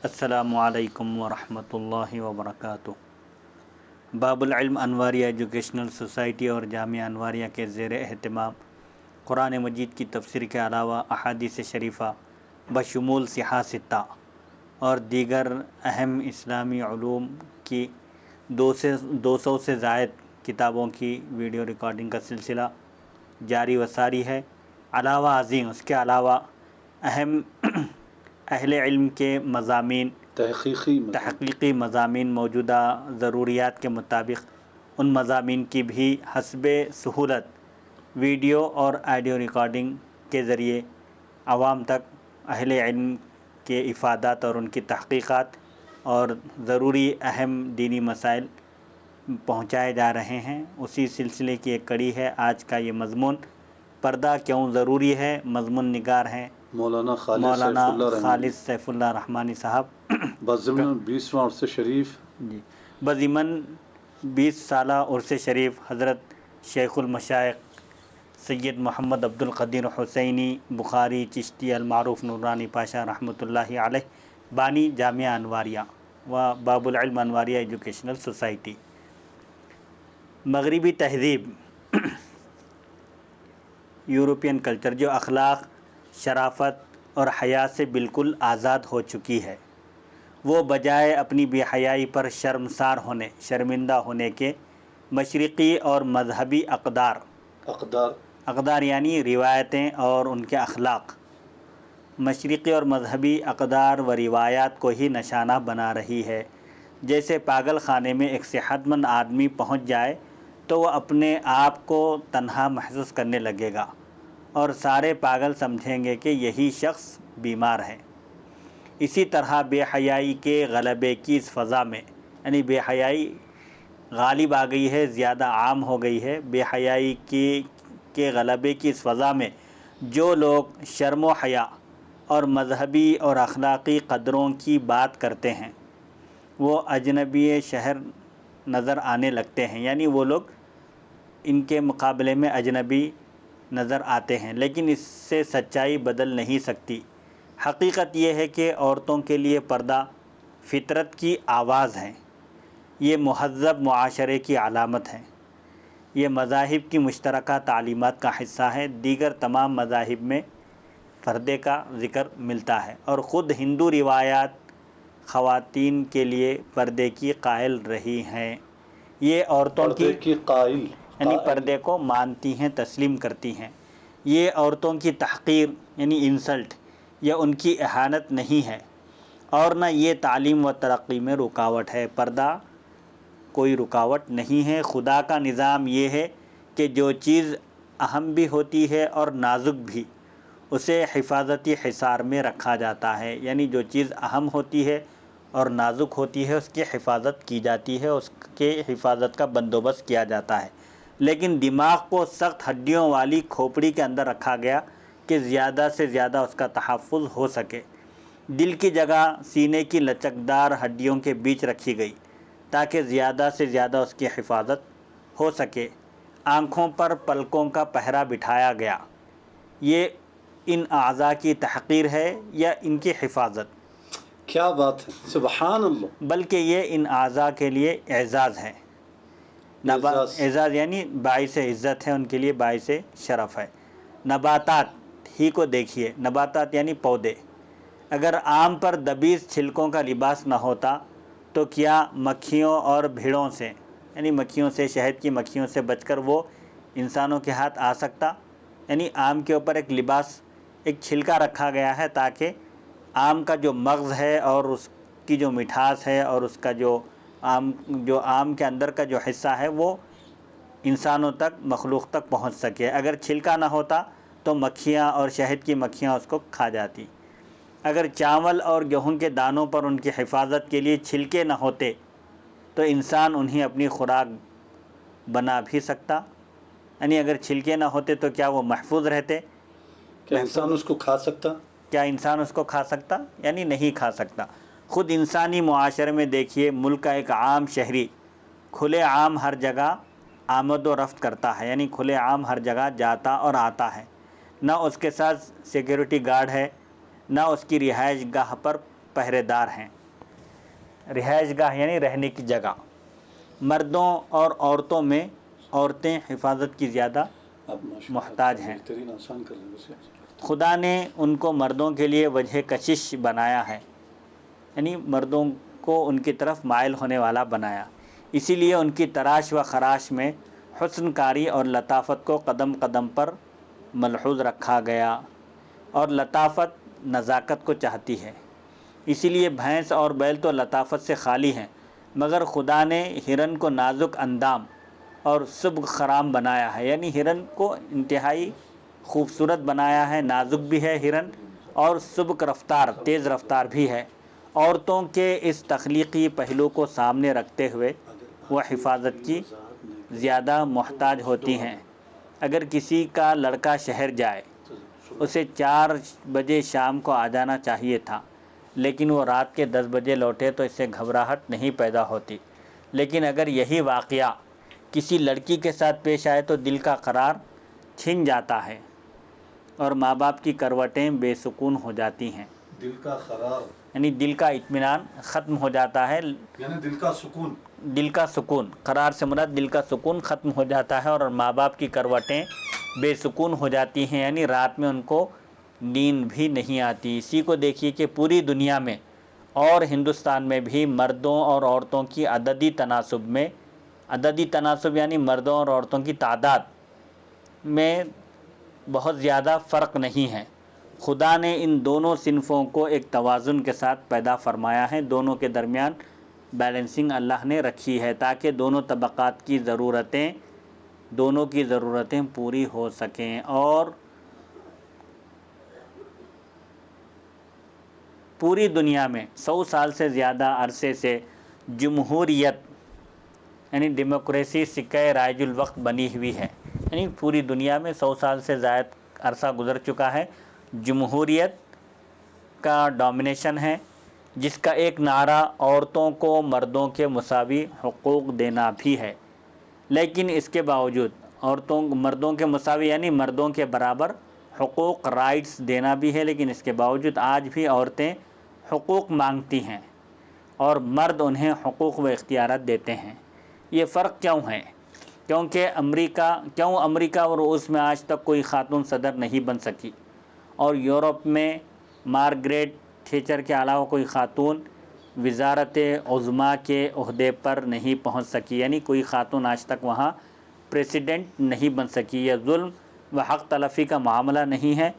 السلام علیکم ورحمۃ اللہ وبرکاتہ۔ باب العلم انواریہ ایجوکیشنل سوسائٹی اور جامعہ انواریہ کے زیر اہتمام قرآن مجید کی تفسیر کے علاوہ احادیث شریفہ بشمول صحاح ستہ اور دیگر اہم اسلامی علوم کی 200 سے زائد کتابوں کی ویڈیو ریکارڈنگ کا سلسلہ جاری و ساری ہے۔ علاوہ ازیں اس کے علاوہ اہم اہل علم کے مضامین، تحقیقی مضامین موجودہ ضروریات کے مطابق ان مضامین کی بھی حسب سہولت ویڈیو اور آڈیو ریکارڈنگ کے ذریعے عوام تک اہل علم کے افادات اور ان کی تحقیقات اور ضروری اہم دینی مسائل پہنچائے جا رہے ہیں۔ اسی سلسلے کی ایک کڑی ہے آج کا یہ مضمون، پردہ کیوں ضروری ہے۔ مضمون نگار ہیں مولانا خالد سیف اللہ رحمانی صاحب، بضمن 20واں عرص شریف، جی بضمن 20 سالہ عرص شریف حضرت شیخ المشائخ سید محمد عبد القدیر حسینی بخاری چشتی المعروف نورانی پاشا رحمۃ اللہ علیہ، بانی جامعہ انواریہ و باب العلم انواریہ ایجوکیشنل سوسائٹی۔ مغربی تہذیب، یورپین کلچر جو اخلاق، شرافت اور حیا سے بالکل آزاد ہو چکی ہے، وہ بجائے اپنی بے حیائی پر شرمندہ ہونے کے مشرقی اور مذہبی اقدار یعنی روایتیں اور ان کے اخلاق، مشرقی اور مذہبی اقدار و روایات کو ہی نشانہ بنا رہی ہے۔ جیسے پاگل خانے میں ایک صحت مند آدمی پہنچ جائے تو وہ اپنے آپ کو تنہا محسوس کرنے لگے گا اور سارے پاگل سمجھیں گے کہ یہی شخص بیمار ہے۔ اسی طرح بے حیائی کے غلبے کی اس فضا میں، یعنی بے حیائی غالب آ گئی ہے، زیادہ عام ہو گئی ہے، بے حیائی کے غلبے کی اس فضا میں جو لوگ شرم و حیا اور مذہبی اور اخلاقی قدروں کی بات کرتے ہیں وہ اجنبی شہر نظر آنے لگتے ہیں، یعنی وہ لوگ ان کے مقابلے میں اجنبی نظر آتے ہیں، لیکن اس سے سچائی بدل نہیں سکتی۔ حقیقت یہ ہے کہ عورتوں کے لیے پردہ فطرت کی آواز ہے، یہ مہذب معاشرے کی علامت ہے، یہ مذاہب کی مشترکہ تعلیمات کا حصہ ہے۔ دیگر تمام مذاہب میں پردے کا ذکر ملتا ہے اور خود ہندو روایات خواتین کے لیے پردے کی قائل رہی ہیں۔ یہ عورتوں کی قائل یعنی پردے کو مانتی ہیں، تسلیم کرتی ہیں۔ یہ عورتوں کی تحقیر یعنی انسلٹ یا ان کی اہانت نہیں ہے اور نہ یہ تعلیم و ترقی میں رکاوٹ ہے۔ پردہ کوئی رکاوٹ نہیں ہے۔ خدا کا نظام یہ ہے کہ جو چیز اہم بھی ہوتی ہے اور نازک بھی، اسے حفاظتی حصار میں رکھا جاتا ہے، یعنی جو چیز اہم ہوتی ہے اور نازک ہوتی ہے اس کی حفاظت کی جاتی ہے، اس کے حفاظت کا بندوبست کیا جاتا ہے۔ لیکن دماغ کو سخت ہڈیوں والی کھوپڑی کے اندر رکھا گیا کہ زیادہ سے زیادہ اس کا تحفظ ہو سکے۔ دل کی جگہ سینے کی لچکدار ہڈیوں کے بیچ رکھی گئی تاکہ زیادہ سے زیادہ اس کی حفاظت ہو سکے۔ آنکھوں پر پلکوں کا پہرا بٹھایا گیا۔ یہ ان اعضاء کی تحقیر ہے یا ان کی حفاظت؟ کیا بات ہے، سبحان اللہ! بلکہ یہ ان اعضاء کے لیے اعزاز ہے۔ اعزاز یعنی باعث عزت ہے، ان کے لیے باعث شرف ہے۔ نباتات ہی کو دیکھیے، نباتات یعنی پودے، اگر آم پر دبیز چھلکوں کا لباس نہ ہوتا تو کیا مکھیوں اور بھیڑوں سے یعنی مکھیوں سے، شہد کی مکھیوں سے بچ کر وہ انسانوں کے ہاتھ آ سکتا؟ یعنی آم کے اوپر ایک لباس، ایک چھلکا رکھا گیا ہے تاکہ آم کا جو مغز ہے اور اس کی جو مٹھاس ہے اور اس کا جو آم کے اندر کا جو حصہ ہے وہ انسانوں تک، مخلوق تک پہنچ سکے۔ اگر چھلکا نہ ہوتا تو مکھیاں اور شہد کی مکھیاں اس کو کھا جاتی۔ اگر چاول اور گیہوں کے دانوں پر ان کی حفاظت کے لیے چھلکے نہ ہوتے تو انسان انہیں اپنی خوراک بنا بھی سکتا، یعنی اگر چھلکے نہ ہوتے تو کیا وہ محفوظ رہتے؟ کیا انسان اس کو کھا سکتا؟ کیا انسان اس کو کھا سکتا؟ یعنی نہیں کھا سکتا۔ خود انسانی معاشرے میں دیکھیے، ملک کا ایک عام شہری کھلے عام ہر جگہ آمد و رفت کرتا ہے، یعنی کھلے عام ہر جگہ جاتا اور آتا ہے، نہ اس کے ساتھ سیکیورٹی گارڈ ہے، نہ اس کی رہائش گاہ پر پہرے دار ہیں۔ رہائش گاہ یعنی رہنے کی جگہ۔ مردوں اور عورتوں میں عورتیں حفاظت کی زیادہ اب ماشاء اللہ محتاج ہیں۔ بہترین آسان کر لیں ویسے۔ خدا نے ان کو مردوں کے لیے وجہ کشش بنایا ہے، یعنی مردوں کو ان کی طرف مائل ہونے والا بنایا، اسی لیے ان کی تراش و خراش میں حسن کاری اور لطافت کو قدم قدم پر ملحوظ رکھا گیا، اور لطافت نزاکت کو چاہتی ہے، اسی لیے بھینس اور بیل تو لطافت سے خالی ہیں، مگر خدا نے ہرن کو نازک اندام اور سبک خرام بنایا ہے، یعنی ہرن کو انتہائی خوبصورت بنایا ہے، نازک بھی ہے ہرن اور سبک رفتار، تیز رفتار بھی ہے۔ عورتوں کے اس تخلیقی پہلو کو سامنے رکھتے ہوئے وہ حفاظت کی زیادہ محتاج ہوتی ہیں۔ اگر کسی کا لڑکا شہر جائے، اسے 4 بجے شام کو آ جانا چاہیے تھا، لیکن وہ رات کے 10 بجے لوٹے تو اس سے گھبراہٹ نہیں پیدا ہوتی، لیکن اگر یہی واقعہ کسی لڑکی کے ساتھ پیش آئے تو دل کا قرار چھن جاتا ہے اور ماں باپ کی کروٹیں بے سکون ہو جاتی ہیں، دل کا قرار یعنی دل کا اطمینان ختم ہو جاتا ہے، یعنی دل کا سکون۔ دل کا سکون، قرار سے مراد دل کا سکون ختم ہو جاتا ہے، اور ماں باپ کی کروٹیں بے سکون ہو جاتی ہیں، یعنی رات میں ان کو نیند بھی نہیں آتی۔ اسی کو دیکھیے کہ پوری دنیا میں اور ہندوستان میں بھی مردوں اور عورتوں کی عددی تناسب یعنی مردوں اور عورتوں کی تعداد میں بہت زیادہ فرق نہیں ہے۔ خدا نے ان دونوں صنفوں کو ایک توازن کے ساتھ پیدا فرمایا ہے، دونوں کے درمیان بیلنسنگ اللہ نے رکھی ہے تاکہ دونوں طبقات کی ضرورتیں پوری ہو سکیں، اور پوری دنیا میں 100 سال سے زیادہ عرصے سے جمہوریت یعنی ڈیموکریسی سکہ رائج الوقت بنی ہوئی ہے، یعنی پوری دنیا میں 100 سال سے زائد عرصہ گزر چکا ہے، جمہوریت کا ڈومینیشن ہے، جس کا ایک نعرہ عورتوں کو مردوں کے مساوی حقوق دینا بھی ہے، لیکن اس کے باوجود مردوں کے مساوی یعنی مردوں کے برابر حقوق رائٹس دینا بھی ہے، لیکن اس کے باوجود آج بھی عورتیں حقوق مانگتی ہیں اور مرد انہیں حقوق و اختیارات دیتے ہیں۔ یہ فرق کیوں ہے؟ کیونکہ امریکہ اور روس میں آج تک کوئی خاتون صدر نہیں بن سکی، اور یورپ میں مارگریٹ تھیچر کے علاوہ کوئی خاتون وزارت عظمیٰ کے عہدے پر نہیں پہنچ سکی، یعنی کوئی خاتون آج تک وہاں پریسیڈنٹ نہیں بن سکی۔ یہ ظلم و حق تلفی کا معاملہ نہیں ہے،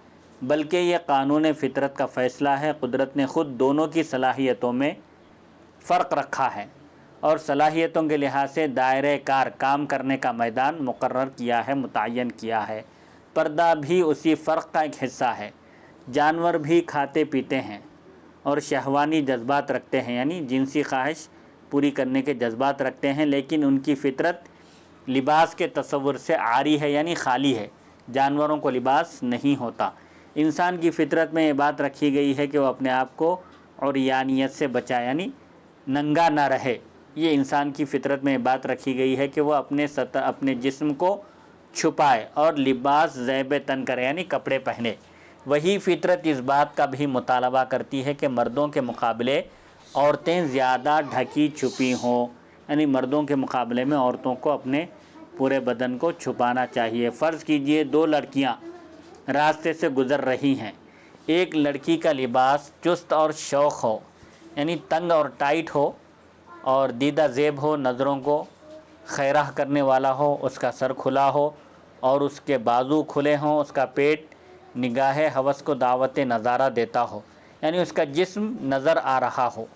بلکہ یہ قانون فطرت کا فیصلہ ہے۔ قدرت نے خود دونوں کی صلاحیتوں میں فرق رکھا ہے اور صلاحیتوں کے لحاظ سے دائرہ کار کام کرنے کا میدان مقرر کیا ہے، متعین کیا ہے۔ پردہ بھی اسی فرق کا ایک حصہ ہے۔ جانور بھی کھاتے پیتے ہیں اور شہوانی جذبات رکھتے ہیں، یعنی جنسی خواہش پوری کرنے کے جذبات رکھتے ہیں، لیکن ان کی فطرت لباس کے تصور سے عاری ہے، یعنی خالی ہے۔ جانوروں کو لباس نہیں ہوتا۔ انسان کی فطرت میں یہ بات رکھی گئی ہے کہ وہ اپنے آپ کو عریانیت سے بچائے، یعنی ننگا نہ رہے۔ یہ انسان کی فطرت میں یہ بات رکھی گئی ہے کہ وہ اپنے جسم کو چھپائے اور لباس زیب تن کرے، یعنی کپڑے پہنے۔ وہی فطرت اس بات کا بھی مطالبہ کرتی ہے کہ مردوں کے مقابلے عورتیں زیادہ ڈھکی چھپی ہوں، یعنی مردوں کے مقابلے میں عورتوں کو اپنے پورے بدن کو چھپانا چاہیے۔ فرض کیجئے 2 لڑکیاں راستے سے گزر رہی ہیں، ایک لڑکی کا لباس چست اور شوق ہو، یعنی تنگ اور ٹائٹ ہو اور دیدہ زیب ہو، نظروں کو خیراہ کرنے والا ہو، اس کا سر کھلا ہو اور اس کے بازو کھلے ہوں، اس کا پیٹ نگاہ ہوس کو دعوت نظارہ دیتا ہو، یعنی اس کا جسم نظر آ رہا ہو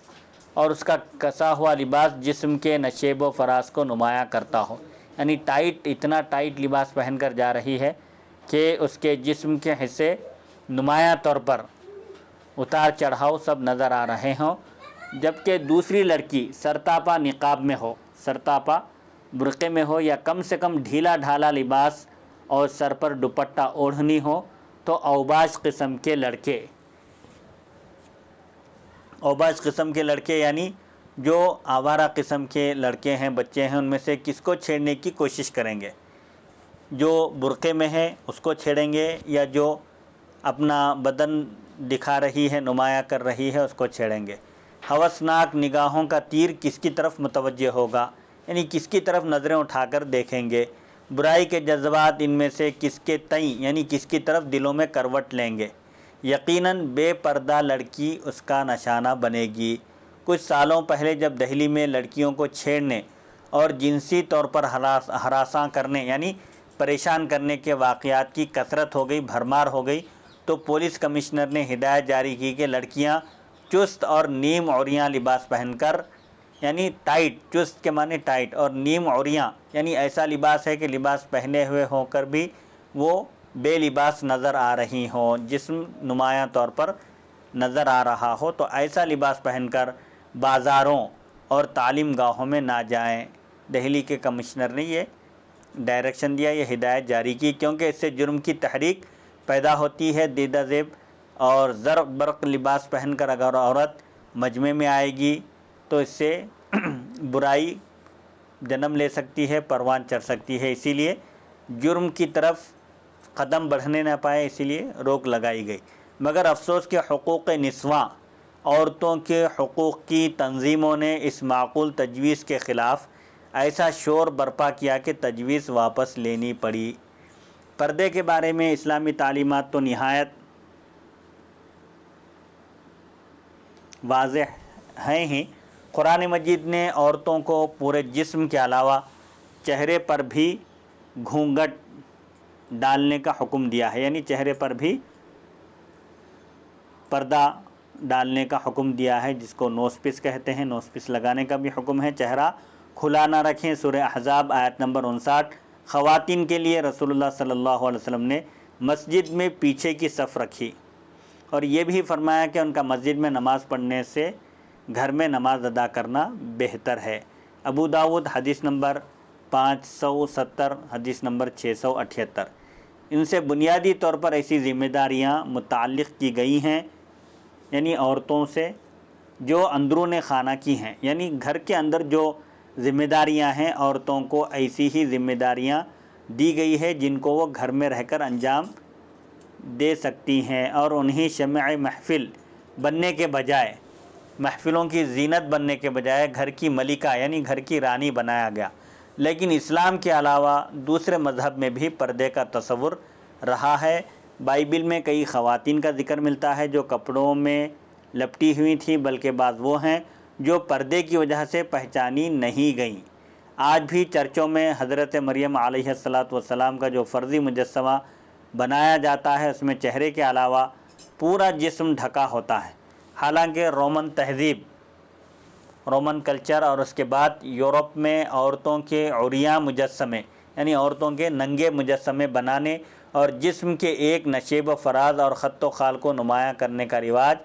اور اس کا کسا ہوا لباس جسم کے نشیب و فراز کو نمایاں کرتا ہو، یعنی اتنا ٹائٹ لباس پہن کر جا رہی ہے کہ اس کے جسم کے حصے نمایاں طور پر اتار چڑھاؤ سب نظر آ رہے ہوں، جبکہ دوسری لڑکی سرتاپا نقاب میں ہو، سرتاپا برقعے میں ہو، یا کم سے کم ڈھیلا ڈھالا لباس اور سر پر دوپٹہ اوڑھنی ہو، تو اوباش قسم کے لڑکے یعنی جو آوارہ قسم کے لڑکے ہیں، بچے ہیں، ان میں سے کس کو چھیڑنے کی کوشش کریں گے؟ جو برقعے میں ہے اس کو چھیڑیں گے، یا جو اپنا بدن دکھا رہی ہے، نمایاں کر رہی ہے، اس کو چھیڑیں گے۔ ہوسناک نگاہوں کا تیر کس کی طرف متوجہ ہوگا، یعنی کس کی طرف نظریں اٹھا کر دیکھیں گے۔ برائی کے جذبات ان میں سے کس کے تئیں، یعنی کس کی طرف دلوں میں کروٹ لیں گے۔ یقیناً بے پردہ لڑکی اس کا نشانہ بنے گی۔ کچھ سالوں پہلے جب دہلی میں لڑکیوں کو چھیڑنے اور جنسی طور پر ہراساں کرنے یعنی پریشان کرنے کے واقعات کی کثرت ہو گئی، بھرمار ہو گئی، تو پولیس کمشنر نے ہدایت جاری کی کہ لڑکیاں چست اور نیم عریاں لباس پہن کر، یعنی ٹائٹ، چست کے معنی ٹائٹ، اور نیم عریاں یعنی ایسا لباس ہے کہ لباس پہنے ہوئے ہو کر بھی وہ بے لباس نظر آ رہی ہوں، جسم نمایاں طور پر نظر آ رہا ہو، تو ایسا لباس پہن کر بازاروں اور تعلیم گاہوں میں نہ جائیں۔ دہلی کے کمشنر نے یہ ڈائریکشن دیا، یہ ہدایت جاری کی، کیونکہ اس سے جرم کی تحریک پیدا ہوتی ہے۔ دیدہ زیب اور زرق برق لباس پہن کر اگر عورت مجمع میں آئے گی تو اس سے برائی جنم لے سکتی ہے، پروان چڑھ سکتی ہے، اسی لیے جرم کی طرف قدم بڑھنے نہ پائے، اسی لیے روک لگائی گئی۔ مگر افسوس کہ حقوق نسواں، عورتوں کے حقوق کی تنظیموں نے اس معقول تجویز کے خلاف ایسا شور برپا کیا کہ تجویز واپس لینی پڑی۔ پردے کے بارے میں اسلامی تعلیمات تو نہایت واضح ہیں ہی۔ قرآن مجید نے عورتوں کو پورے جسم کے علاوہ چہرے پر بھی گھونگھٹ ڈالنے کا حکم دیا ہے، یعنی چہرے پر بھی پردہ ڈالنے کا حکم دیا ہے، جس کو نوز پیس کہتے ہیں، نوز پیس لگانے کا بھی حکم ہے۔ چہرہ کھلا نہ رکھیں، سورہ احزاب آیت نمبر 59۔ خواتین کے لیے رسول اللہ صلی اللہ علیہ وسلم نے مسجد میں پیچھے کی صف رکھی، اور یہ بھی فرمایا کہ ان کا مسجد میں نماز پڑھنے سے گھر میں نماز ادا کرنا بہتر ہے۔ ابو داؤد حدیث نمبر 570، حدیث نمبر 678۔ ان سے بنیادی طور پر ایسی ذمہ داریاں متعلق کی گئی ہیں، یعنی عورتوں سے جو اندرون خانہ کی ہیں، یعنی گھر کے اندر جو ذمہ داریاں ہیں، عورتوں کو ایسی ہی ذمہ داریاں دی گئی ہے جن کو وہ گھر میں رہ کر انجام دے سکتی ہیں، اور انہیں شمع محفل بننے کے بجائے، محفلوں کی زینت بننے کے بجائے گھر کی ملکہ یعنی گھر کی رانی بنایا گیا۔ لیکن اسلام کے علاوہ دوسرے مذہب میں بھی پردے کا تصور رہا ہے۔ بائبل میں کئی خواتین کا ذکر ملتا ہے جو کپڑوں میں لپٹی ہوئی تھیں، بلکہ بعض وہ ہیں جو پردے کی وجہ سے پہچانی نہیں گئیں۔ آج بھی چرچوں میں حضرت مریم علیہ السلام کا جو فرضی مجسمہ بنایا جاتا ہے، اس میں چہرے کے علاوہ پورا جسم ڈھکا ہوتا ہے۔ حالانکہ رومن تہذیب، رومن کلچر اور اس کے بعد یورپ میں عورتوں کے عریاں مجسمے یعنی عورتوں کے ننگے مجسمے بنانے اور جسم کے ایک نشیب و فراز اور خط و خال کو نمایاں کرنے کا رواج،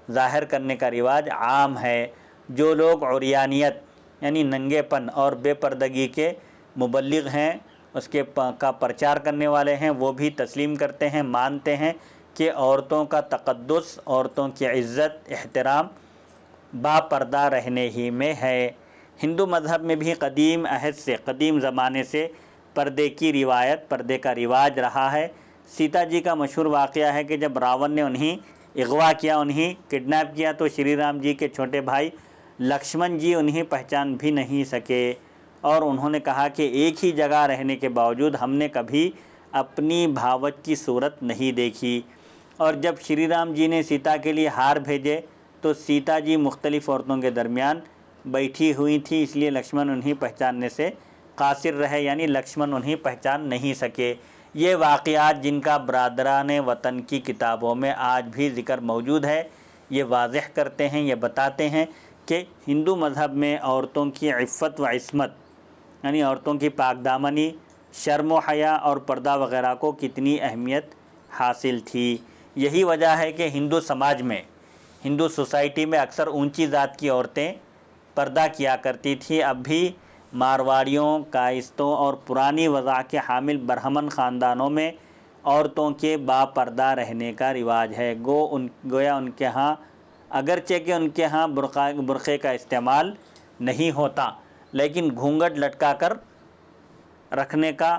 ظاہر کرنے کا رواج عام ہے۔ جو لوگ عریانیت یعنی ننگے پن اور بے پردگی کے مبلغ ہیں، اس کے کا پرچار کرنے والے ہیں، وہ بھی تسلیم کرتے ہیں، مانتے ہیں کہ عورتوں کا تقدس، عورتوں کی عزت، احترام با پردہ رہنے ہی میں ہے۔ ہندو مذہب میں بھی قدیم عہد سے، قدیم زمانے سے پردے کی روایت، پردے کا رواج رہا ہے۔ سیتا جی کا مشہور واقعہ ہے کہ جب راون نے انہیں اغوا کیا، انہیں کڈنیپ کیا، تو شری رام جی کے چھوٹے بھائی لکشمن جی انہیں پہچان بھی نہیں سکے، اور انہوں نے کہا کہ ایک ہی جگہ رہنے کے باوجود ہم نے کبھی اپنی بھاوج کی صورت نہیں دیکھی۔ اور جب شری رام جی نے سیتا کے لیے ہار بھیجے تو سیتا جی مختلف عورتوں کے درمیان بیٹھی ہوئی تھی، اس لیے لکشمن انہیں پہچاننے سے قاصر رہے، یعنی لکشمن انہیں پہچان نہیں سکے۔ یہ واقعات جن کا برادران وطن کی کتابوں میں آج بھی ذکر موجود ہے، یہ واضح کرتے ہیں، یہ بتاتے ہیں کہ ہندو مذہب میں عورتوں کی عفت و عصمت یعنی عورتوں کی پاک دامنی، شرم و حیا اور پردہ وغیرہ کو کتنی اہمیت حاصل تھی۔ یہی وجہ ہے کہ ہندو سماج میں، ہندو سوسائٹی میں اکثر اونچی ذات کی عورتیں پردہ کیا کرتی تھیں۔ اب بھی مارواڑیوں، کائستوں اور پرانی وضع کے حامل برہمن خاندانوں میں عورتوں کے با پردہ رہنے کا رواج ہے۔ گویا ان کے ہاں اگرچہ کہ ان کے ہاں برقعے کا استعمال نہیں ہوتا، لیکن گھونگھٹ لٹکا کر رکھنے کا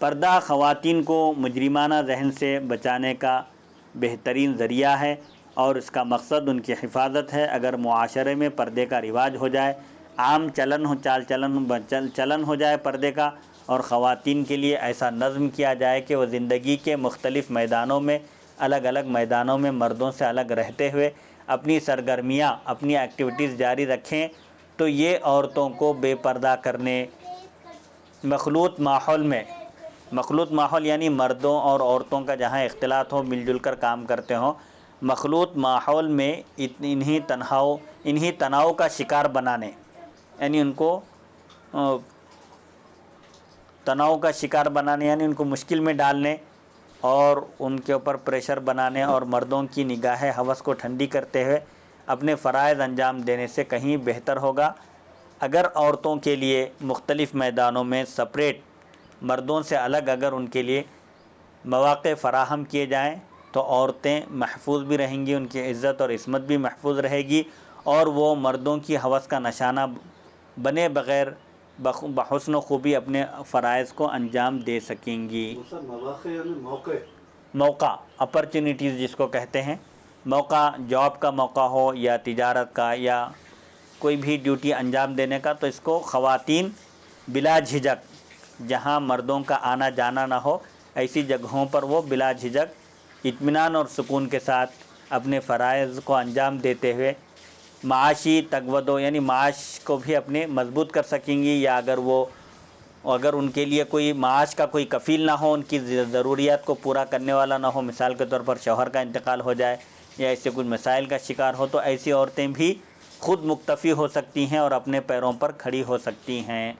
پردہ خواتین کو مجرمانہ ذہن سے بچانے کا بہترین ذریعہ ہے اور اس کا مقصد ان کی حفاظت ہے۔ اگر معاشرے میں پردے کا رواج ہو جائے، عام چلن ہو جائے پردے کا، اور خواتین کے لیے ایسا نظم کیا جائے کہ وہ زندگی کے مختلف میدانوں میں، الگ الگ میدانوں میں مردوں سے الگ رہتے ہوئے اپنی سرگرمیاں، اپنی ایکٹیویٹیز جاری رکھیں، تو یہ عورتوں کو بے پردہ کرنے، مخلوط ماحول یعنی مردوں اور عورتوں کا جہاں اختلاط ہو، مل جل کر کام کرتے ہوں، مخلوط ماحول میں انہی تناؤ کا شکار بنانے، یعنی ان کو تناؤ کا شکار بنانے، یعنی ان کو مشکل میں ڈالنے اور ان کے اوپر پریشر بنانے، اور مردوں کی نگاہ ہوس کو ٹھنڈی کرتے ہوئے اپنے فرائض انجام دینے سے کہیں بہتر ہوگا اگر عورتوں کے لیے مختلف میدانوں میں سپریٹ، مردوں سے الگ اگر ان کے لیے مواقع فراہم کیے جائیں تو عورتیں محفوظ بھی رہیں گی، ان کی عزت اور عصمت بھی محفوظ رہے گی، اور وہ مردوں کی ہوس کا نشانہ بنے بغیر بحسن و خوبی اپنے فرائض کو انجام دے سکیں گی۔ دوسرا مواقع یعنی موقع، اپرچونیٹیز جس کو کہتے ہیں، موقع، جاب کا موقع ہو یا تجارت کا یا کوئی بھی ڈیوٹی انجام دینے کا، تو اس کو خواتین بلا جھجک، جہاں مردوں کا آنا جانا نہ ہو، ایسی جگہوں پر وہ بلا جھجک اطمینان اور سکون کے ساتھ اپنے فرائض کو انجام دیتے ہوئے معاشی تگودو، یعنی معاش کو بھی اپنے مضبوط کر سکیں گی، یا اگر ان کے لیے کوئی معاش کا کوئی کفیل نہ ہو، ان کی ضروریات کو پورا کرنے والا نہ ہو، مثال کے طور پر شوہر کا انتقال ہو جائے یا ایسے کچھ مسائل کا شکار ہو، تو ایسی عورتیں بھی خود مکتفی ہو سکتی ہیں اور اپنے پیروں پر کھڑی ہو سکتی ہیں۔